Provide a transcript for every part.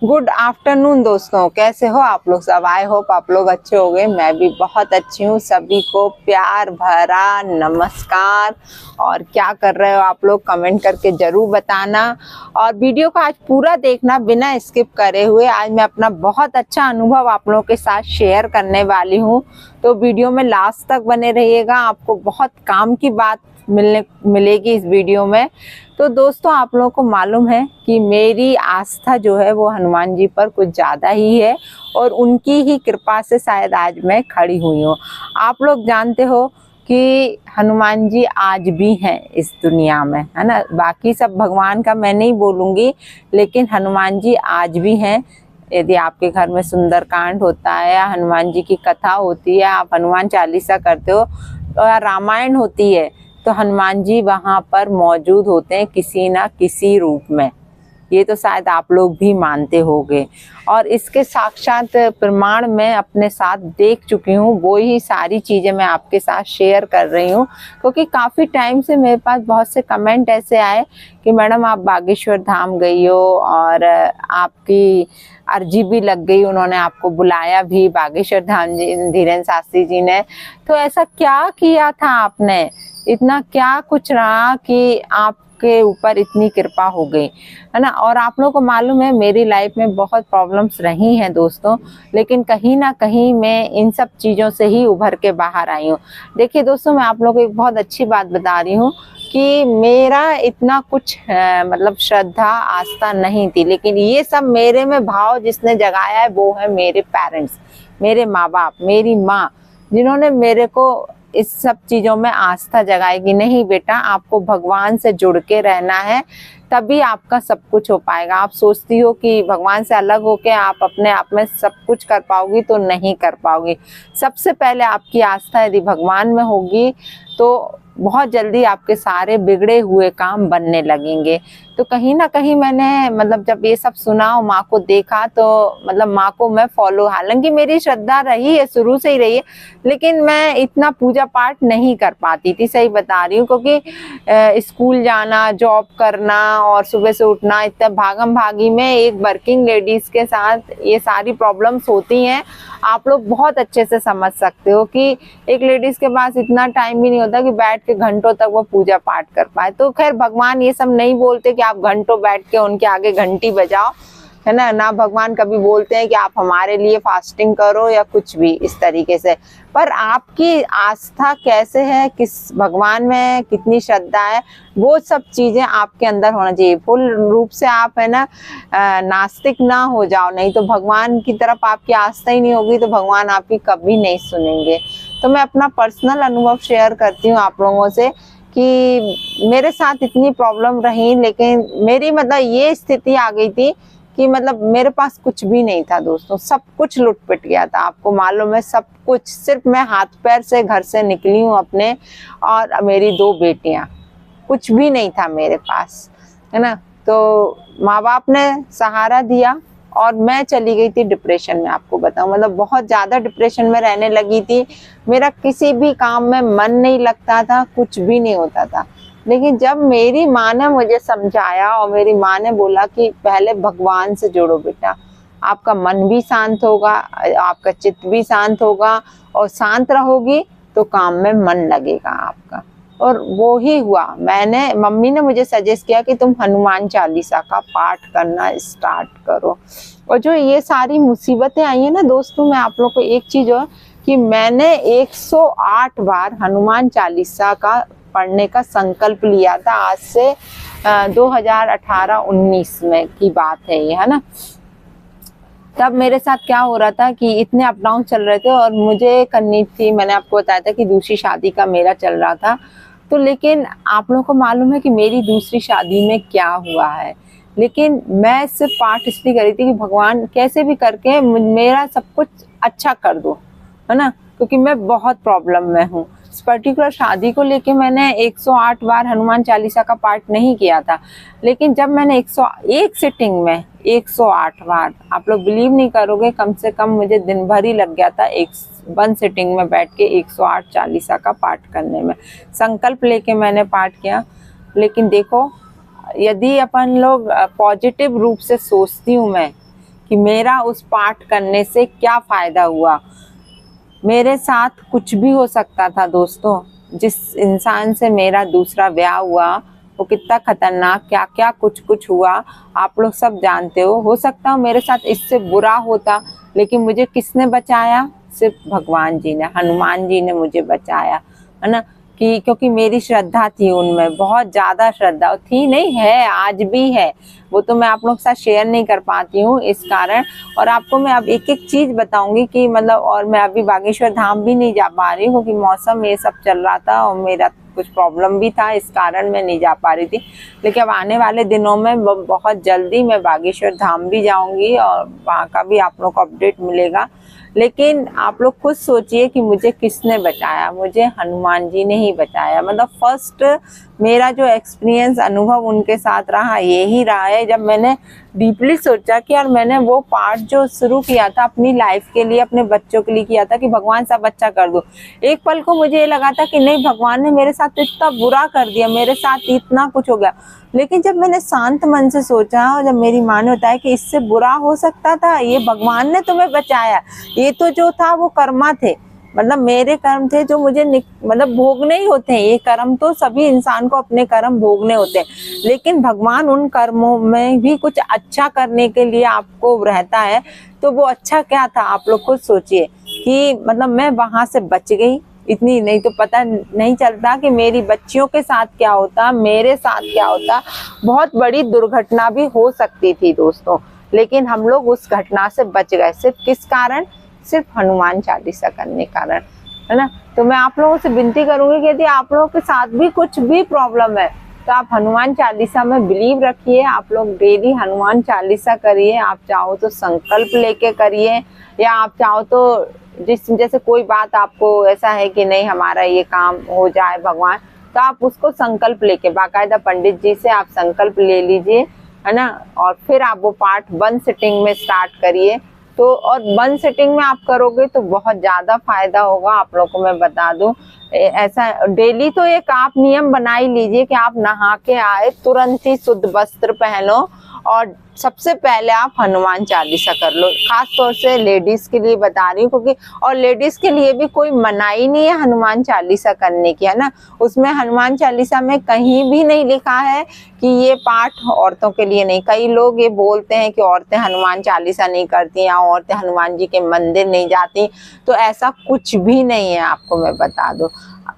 Good afternoon दोस्तों, कैसे हो आप लोग सब। आई होप आप लोग अच्छे हो गए। मैं भी बहुत अच्छी हूँ। सभी को प्यार भरा नमस्कार। और क्या कर रहे हो आप लोग, कमेंट करके जरूर बताना। और वीडियो को आज पूरा देखना बिना स्किप करे हुए। आज मैं अपना बहुत अच्छा अनुभव आप लोगों के साथ शेयर करने वाली हूँ, तो वीडियो में लास्ट तक बने रहिएगा। आपको बहुत काम की बात मिलेगी इस वीडियो में। तो दोस्तों, आप लोगों को मालूम है कि मेरी आस्था जो है वो हनुमान जी पर कुछ ज़्यादा ही है, और उनकी ही कृपा से शायद आज मैं खड़ी हुई हूँ। आप लोग जानते हो कि हनुमान जी आज भी हैं इस दुनिया में, है ना। बाकी सब भगवान का मैं नहीं बोलूँगी, लेकिन हनुमान जी आज भी हैं। यदि आपके घर में सुंदरकांड होता है या हनुमान जी की कथा होती है, आप हनुमान चालीसा करते हो या रामायण होती है, तो हनुमान जी वहाँ पर मौजूद होते हैं किसी ना किसी रूप में। ये तो शायद आप लोग भी मानते होंगे, और इसके साक्षात प्रमाण मैं अपने साथ देख चुकी हूँ। वो ही सारी चीज़ें मैं आपके साथ शेयर कर रही हूँ, क्योंकि काफ़ी टाइम से मेरे पास बहुत से कमेंट ऐसे आए कि मैडम आप बागेश्वर धाम गई हो और आपकी अर्जी भी लग गई, उन्होंने आपको बुलाया भी बागेश्वर धाम जी, धीरेन्द्र शास्त्री जी ने। तो ऐसा क्या किया था आपने, इतना क्या कुछ रहा कि आपके ऊपर इतनी कृपा हो गई, है ना। और आप लोगों को मालूम है मेरी लाइफ में बहुत प्रॉब्लम्स रही हैं दोस्तों, लेकिन कहीं ना कहीं मैं इन सब चीज़ों से ही उभर के बाहर आई हूँ। देखिए दोस्तों, मैं आप लोगों को एक बहुत अच्छी बात बता रही हूँ कि मेरा इतना कुछ मतलब श्रद्धा आस्था नहीं थी, लेकिन ये सब मेरे में भाव जिसने जगाया है वो है मेरे पेरेंट्स, मेरे माँ बाप, मेरी माँ, जिन्होंने मेरे को इस सब चीज़ों में आस्था जगाई कि नहीं बेटा, आपको भगवान से जुड़ के रहना है, तभी आपका सब कुछ हो पाएगा। आप सोचती हो कि भगवान से अलग होके आप अपने आप में सब कुछ कर पाओगी, तो नहीं कर पाओगी। सबसे पहले आपकी आस्था यदि भगवान में होगी तो बहुत जल्दी आपके सारे बिगड़े हुए काम बनने लगेंगे। तो कहीं ना कहीं मैंने मतलब जब ये सब सुना और माँ को देखा, तो मतलब माँ को मैं फॉलो, हालांकि मेरी श्रद्धा रही है, शुरू से ही रही है, लेकिन मैं इतना पूजा पाठ नहीं कर पाती थी, सही बता रही हूँ। क्योंकि स्कूल जाना, जॉब करना और सुबह से उठना, इतना भागम भागी में एक वर्किंग लेडीज के साथ ये सारी प्रॉब्लम्स होती हैं। आप लोग बहुत अच्छे से समझ सकते हो कि एक लेडीज के पास इतना टाइम भी नहीं होता कि बैठ के घंटों तक वो पूजा पाठ कर पाए। तो खैर भगवान ये सब नहीं बोलते कि आप घंटों बैठ के उनके आगे घंटी बजाओ, है ना। ना भगवान कभी बोलते हैं कि आप हमारे लिए फास्टिंग करो या कुछ भी इस तरीके से। पर आपकी आस्था कैसे है, किस भगवान में कितनी श्रद्धा है, वो सब चीज़ें आपके अंदर होना चाहिए। फुल रूप से आप, है ना, नास्तिक ना हो जाओ, नहीं तो भगवान की तरफ आपकी आस्था ही नहीं होगी तो भगवान आपकी कभी नहीं सुनेंगे। तो मैं अपना पर्सनल अनुभव शेयर करती हूँ आप लोगों से कि मेरे साथ इतनी प्रॉब्लम रही, लेकिन मेरी मतलब ये स्थिति आ गई थी कि मतलब मेरे पास कुछ भी नहीं था दोस्तों, सब कुछ लुट पिट गया था। आपको मालूम है, सब कुछ, सिर्फ मैं हाथ पैर से घर से निकली हूँ अपने, और मेरी 2 बेटियां, कुछ भी नहीं था मेरे पास, है ना। तो माँ बाप ने सहारा दिया और मैं चली गई थी डिप्रेशन में। आपको बताऊं, मतलब बहुत ज़्यादा डिप्रेशन में रहने लगी थी। मेरा किसी भी काम में मन नहीं लगता था, कुछ भी नहीं होता था। लेकिन जब मेरी माँ ने मुझे समझाया और मेरी माँ ने बोला कि पहले भगवान से जुड़ो बेटा, आपका मन भी शांत होगा, आपका चित्त भी शांत होगा, और शांत रहोगी तो काम में मन लगेगा आपका। और वो ही हुआ। मम्मी ने मुझे सजेस्ट किया कि तुम हनुमान चालीसा का पाठ करना स्टार्ट करो। और जो ये सारी मुसीबतें आई हैं ना दोस्तों, मैं आप लोग को एक चीज़ और कि मैंने 108 बार हनुमान चालीसा का पढ़ने का संकल्प लिया था। आज से 2018-19 में की बात है ये, है ना। तब मेरे साथ क्या हो रहा था कि इतने अप डाउन चल रहे थे और मुझे करनी थी, मैंने आपको बताया था कि दूसरी शादी का मेरा चल रहा था। तो लेकिन आप लोगों को मालूम है कि मेरी दूसरी शादी में क्या हुआ है। लेकिन मैं सिर्फ पाठ इसलिए करी थी कि भगवान कैसे भी करके मेरा सब कुछ अच्छा कर दो, है ना, क्योंकि मैं बहुत प्रॉब्लम में हूँ। इस पर्टिकुलर शादी को लेके मैंने 108 बार हनुमान चालीसा का पाठ नहीं किया था, लेकिन जब मैंने 101 सिटिंग में 108 बार, आप लोग बिलीव नहीं करोगे, कम से कम मुझे दिन भर ही लग गया था एक 1 सिटिंग में बैठ के 108 चालीसा का पाठ करने में। संकल्प लेके मैंने पाठ किया। लेकिन देखो, यदि अपन लोग पॉजिटिव रूप से सोचती हूँ मैं कि मेरा उस पाठ करने से क्या फायदा हुआ। मेरे साथ कुछ भी हो सकता था दोस्तों। जिस इंसान से मेरा दूसरा ब्याह हुआ वो कितना खतरनाक, क्या क्या कुछ कुछ हुआ, आप लोग सब जानते हो सकता हो मेरे साथ इससे बुरा होता, लेकिन मुझे किसने बचाया? सिर्फ भगवान जी ने, हनुमान जी ने मुझे बचाया, है ना। कि क्योंकि मेरी श्रद्धा थी उनमें, बहुत ज्यादा श्रद्धा थी, नहीं है, आज भी है, वो तो मैं आप लोग के साथ शेयर नहीं कर पाती हूँ इस कारण। और आपको मैं अब एक एक चीज बताऊंगी कि मतलब, और मैं अभी बागेश्वर धाम भी नहीं जा पा रही हूँ क्योंकि मौसम ये सब चल रहा था और मेरा कुछ प्रॉब्लम भी था, इस कारण मैं नहीं जा पा रही थी। लेकिन अब आने वाले दिनों में बहुत जल्दी मैं बागेश्वर धाम भी जाऊंगी और वहाँ का भी आप लोग को अपडेट मिलेगा। लेकिन आप लोग खुद सोचिए कि मुझे किसने बचाया? मुझे हनुमान जी ने ही बचाया। मतलब फर्स्ट मेरा जो एक्सपीरियंस, अनुभव उनके साथ रहा, यही रहा है जब मैंने डीपली सोचा कि यार मैंने वो पार्ट जो शुरू किया था अपनी लाइफ के लिए, अपने बच्चों के लिए किया था कि भगवान सब अच्छा कर दो। एक पल को मुझे ये लगा था कि नहीं, भगवान ने मेरे साथ इतना बुरा कर दिया, मेरे साथ इतना कुछ हो गया। लेकिन जब मैंने शांत मन से सोचा और जब मेरी माँ ने बताया कि इससे बुरा हो सकता था, ये भगवान ने तुम्हें बचाया, ये तो जो था वो कर्मा थे, मतलब मेरे कर्म थे जो मुझे मतलब भोगने ही होते हैं। ये कर्म तो सभी इंसान को अपने कर्म भोगने होते हैं, लेकिन भगवान उन कर्मों में भी कुछ अच्छा करने के लिए आपको रहता है। तो वो अच्छा क्या था आप लोग खुद सोचिए कि मतलब मैं वहां से बच गई, इतनी नहीं तो पता नहीं चलता कि मेरी बच्चियों के साथ क्या होता, मेरे साथ क्या होता। बहुत बड़ी दुर्घटना भी हो सकती थी दोस्तों, लेकिन हम लोग उस घटना से बच गए। सिर्फ किस कारण? सिर्फ हनुमान चालीसा करने कारण, है ना। तो मैं आप लोगों से विनती करूंगी कि यदि आप लोगों के साथ भी कुछ भी प्रॉब्लम है तो आप हनुमान चालीसा में बिलीव रखिए। आप लोग डेली हनुमान चालीसा करिए। आप चाहो तो संकल्प लेके करिए, या आप चाहो तो जैसे कोई बात आपको ऐसा है कि नहीं हमारा ये काम हो जाए भगवान, तो आप उसको संकल्प लेके बाकायदा पंडित जी से आप संकल्प ले लीजिए, है ना। और फिर आप वो पाठ 1 सिटिंग में स्टार्ट करिए। तो और 1 सिटिंग में आप करोगे तो बहुत ज्यादा फायदा होगा। आप लोगों को मैं बता दूं, ऐसा डेली तो एक आप नियम बना ही लीजिए कि आप नहा के आए तुरंत ही शुद्ध वस्त्र पहनो और सबसे पहले आप हनुमान चालीसा कर लो। खास तौर से लेडीज के लिए बता रही हूँ, क्योंकि और लेडीज के लिए भी कोई मनाही नहीं है हनुमान चालीसा करने की, है ना। उसमें हनुमान चालीसा में कहीं भी नहीं लिखा है कि ये पाठ औरतों के लिए नहीं। कई लोग ये बोलते हैं कि औरतें हनुमान चालीसा नहीं करती या औरतें हनुमान जी के मंदिर नहीं जाती, तो ऐसा कुछ भी नहीं है। आपको मैं बता दूं,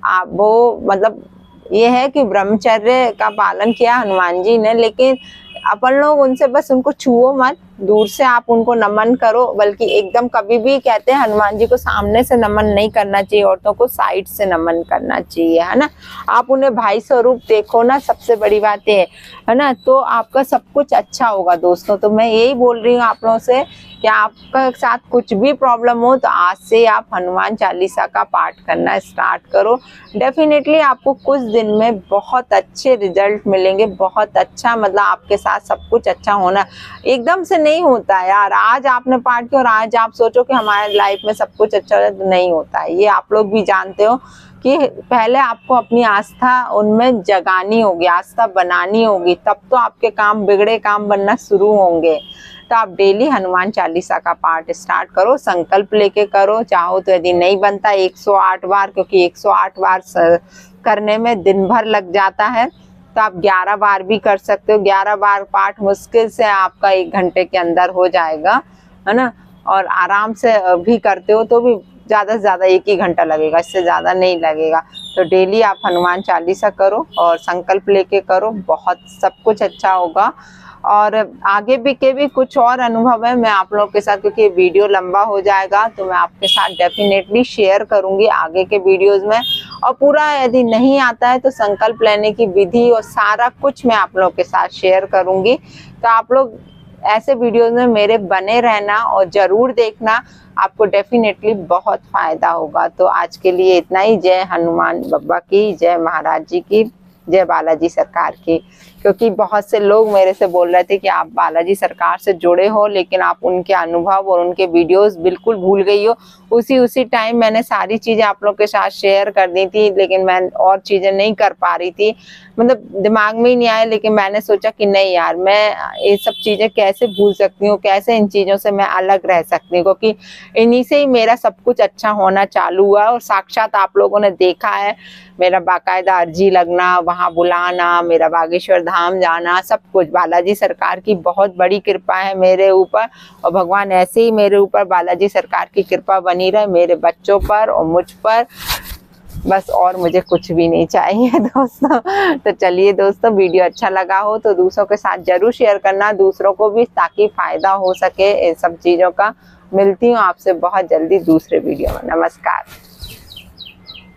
आप वो मतलब ये है कि ब्रह्मचर्य का पालन किया हनुमान जी ने, लेकिन अपन लोग उनसे बस उनको छुओ मत, दूर से आप उनको नमन करो। बल्कि एकदम कभी भी कहते हैं हनुमान जी को सामने से नमन नहीं करना चाहिए, औरतों को साइड से नमन करना चाहिए, है ना। आप उन्हें भाई स्वरूप देखो ना, सबसे बड़ी बात है ना। तो आपका सब कुछ अच्छा होगा दोस्तों। तो मैं यही बोल रही हूँ आप लोगों से कि आपका साथ कुछ भी प्रॉब्लम हो तो आज से आप हनुमान चालीसा का पाठ करना स्टार्ट करो। डेफिनेटली आपको कुछ दिन में बहुत अच्छे रिजल्ट मिलेंगे, बहुत अच्छा, मतलब आपके साथ सब कुछ अच्छा होना एकदम से नहीं होता है यार। आज आपने पाठ किया और आज आप सोचो कि हमारे लाइफ में सब कुछ अच्छा है, तो नहीं होता है। ये आप लोग भी जानते हो कि पहले आपको अपनी आस्था उनमें जगानी होगी, आस्था बनानी होगी, तब तो आपके काम बिगड़े काम बनना शुरू होंगे। तो आप डेली हनुमान चालीसा का पाठ स्टार्ट करो, संकल्प लेके करो। चाहो तो यदि नहीं बनता 108 बार, क्योंकि 108 बार करने में दिन भर लग जाता है, तो आप 11 बार भी कर सकते हो। 11 बार पाठ मुश्किल से आपका 1 घंटे के अंदर हो जाएगा, है ना। और आराम से भी करते हो तो भी ज़्यादा से ज़्यादा 1 ही घंटा लगेगा, इससे ज़्यादा नहीं लगेगा। तो डेली आप हनुमान चालीसा करो और संकल्प लेके करो, बहुत सब कुछ अच्छा होगा। और आगे भी कुछ और अनुभव है मैं आप लोगों के साथ, क्योंकि वीडियो लंबा हो जाएगा तो मैं आपके साथ डेफिनेटली शेयर करूंगी आगे के वीडियोस में। और पूरा यदि नहीं आता है तो संकल्प लेने की विधि और सारा कुछ मैं आप लोगों के साथ शेयर करूंगी। तो आप लोग ऐसे वीडियोस में मेरे बने रहना और जरूर देखना, आपको डेफिनेटली बहुत फायदा होगा। तो आज के लिए इतना ही। जय हनुमान बाबा की, जय महाराज जी की, जय बालाजी सरकार की। क्योंकि बहुत से लोग मेरे से बोल रहे थे कि आप बालाजी सरकार से जुड़े हो लेकिन आप उनके अनुभव और उनके वीडियोस बिल्कुल भूल गई हो। उसी टाइम मैंने सारी चीज़ें आप लोग के साथ शेयर कर दी थी, लेकिन मैं और चीज़ें नहीं कर पा रही थी, मतलब दिमाग में ही नहीं आया। लेकिन मैंने सोचा कि नहीं यार, मैं ये सब चीज़ें कैसे भूल सकती हूँ, कैसे इन चीज़ों से मैं अलग रह सकती हूँ, क्योंकि इन्हीं से ही मेरा सब कुछ अच्छा होना चालू हुआ। और साक्षात आप लोगों ने देखा है मेरा बाकायदा अर्जी लगना, वहाँ बुलाना, मेरा बागेश्वर धाम जाना, सब कुछ बालाजी सरकार की बहुत बड़ी कृपा है मेरे ऊपर। और भगवान ऐसे ही मेरे ऊपर बालाजी सरकार की कृपा बनी रहे, मेरे बच्चों पर और मुझ पर, बस और मुझे कुछ भी नहीं चाहिए दोस्तों। तो चलिए दोस्तों, वीडियो अच्छा लगा हो तो दूसरों के साथ जरूर शेयर करना, दूसरों को भी, ताकि फायदा हो सके इन सब चीज़ों का। मिलती हूँ आपसे बहुत जल्दी दूसरे वीडियो में। नमस्कार।